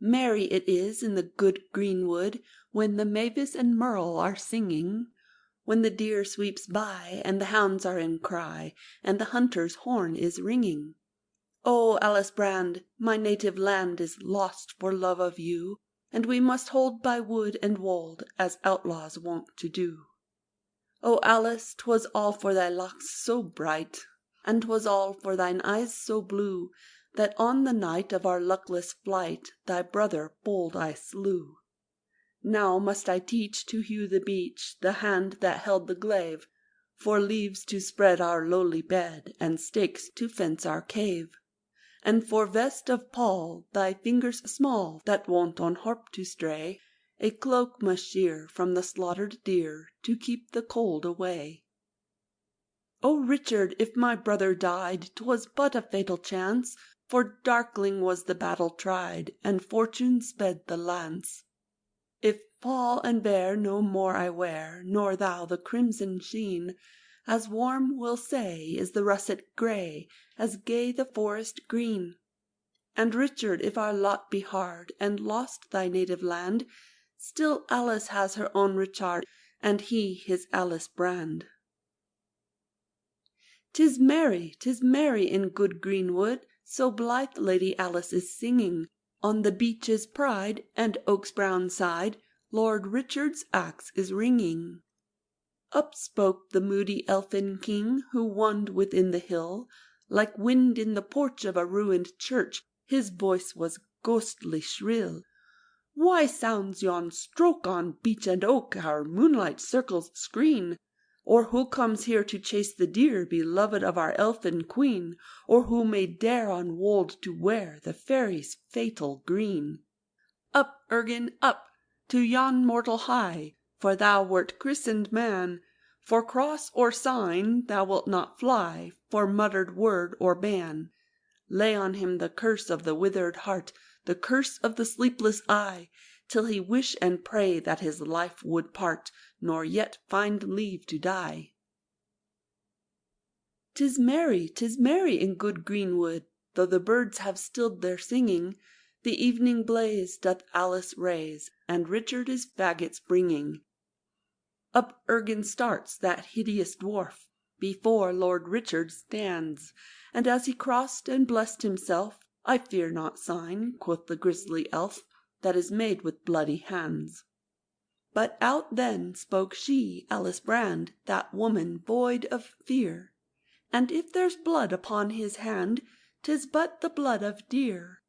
Merry it is in the good green wood, when the mavis and merle are singing, when the deer sweeps by, and the hounds are in cry, and the hunter's horn is ringing. O Alice Brand, my native land is lost for love of you, and we must hold by wood and wold, as outlaws wont to do. O Alice, 'twas all for thy locks so bright, and 'twas all for thine eyes so blue, that on the night of our luckless flight thy brother bold I slew. Now must I teach to hew the beech, the hand that held the glaive, for leaves to spread our lowly bed, and stakes to fence our cave. And for vest of pall, thy fingers small, that wont on harp to stray, a cloak must shear from the slaughtered deer, to keep the cold away. O Richard, if my brother died, 'twas but a fatal chance, for darkling was the battle tried, and fortune sped the lance. If fall and bare no more I wear, nor thou the crimson sheen, as warm, we'll say, is the russet grey, as gay the forest green. And Richard, if our lot be hard, and lost thy native land, still Alice has her own Richard, and he his Alice Brand. 'Tis merry in good green wood, so blithe Lady Alice is singing, on the beech's pride and oak's brown side, Lord Richard's axe is ringing. Up spoke the moody elfin king, who wonned within the hill, like wind in the porch of a ruined church, his voice was ghostly shrill. Why sounds yon stroke on beech and oak our moonlight circles screen? Or who comes here to chase the deer, beloved of our elfin queen? Or who may dare on wold to wear the fairy's fatal green? Up, Urgan, up, to yon mortal hie, for thou wert christened man, for cross or sign thou wilt not fly, for muttered word or ban. Lay on him the curse of the withered heart, the curse of the sleepless eye, till he wish and pray that his life would part, nor yet find leave to die. 'Tis merry in good green wood, though the birds have stilled their singing, the evening blaze doth Alice raise, and Richard is faggots bringing. Up Urgan starts, that hideous dwarf, before Lord Richard stands, and as he crossed and blessed himself, I fear not sign, quoth the grisly elf, that is made with bloody hands. But out then spoke she, Alice Brand, that woman void of fear, and if there's blood upon his hand, 'tis but the blood of deer.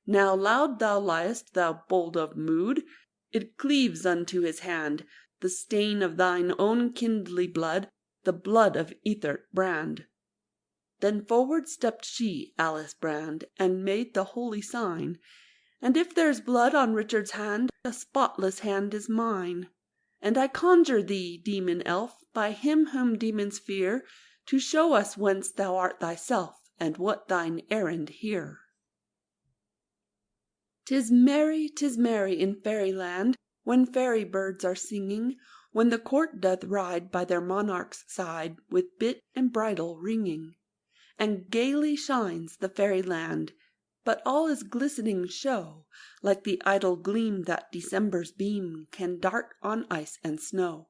Now loud thou liest, thou bold of mood, it cleaves unto his hand, the stain of thine own kindly blood, the blood of Ethert Brand. Then forward stepped she, Alice Brand, and made the holy sign, and if there's blood on Richard's hand, a spotless hand is mine. And I conjure thee, demon elf, by him whom demons fear, to show us whence thou art thyself, and what thine errand here. 'Tis merry in fairyland, when fairy birds are singing, when the court doth ride by their monarch's side, with bit and bridle ringing. And gaily shines the fairyland, but all is glistening show, like the idle gleam that December's beam can dart on ice and snow.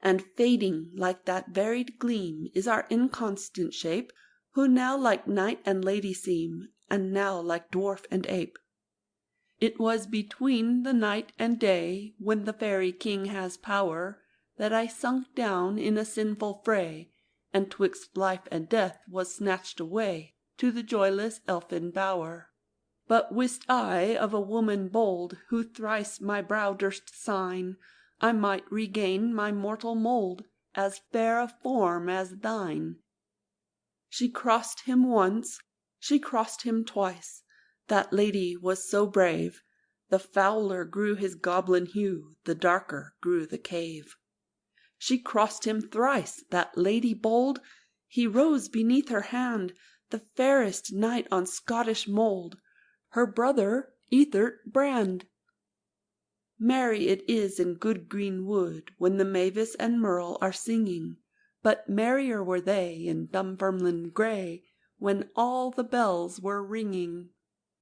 And fading like that varied gleam is our inconstant shape, who now like knight and lady seem, and now like dwarf and ape. It was between the night and day, when the fairy king has power, that I sunk down in a sinful fray, and 'twixt life and death was snatched away to the joyless elfin bower. But wist I of a woman bold, who thrice my brow durst sign, I might regain my mortal mould, as fair a form as thine. She crossed him once, she crossed him twice, that lady was so brave, the fouler grew his goblin hue, the darker grew the cave. She crossed him thrice, that lady bold, he rose beneath her hand, the fairest knight on Scottish mould, her brother Ethert Brand. Merry it is in good green wood, when the mavis and merle are singing, but merrier were they in Dunfermline gray, when all the bells were ringing.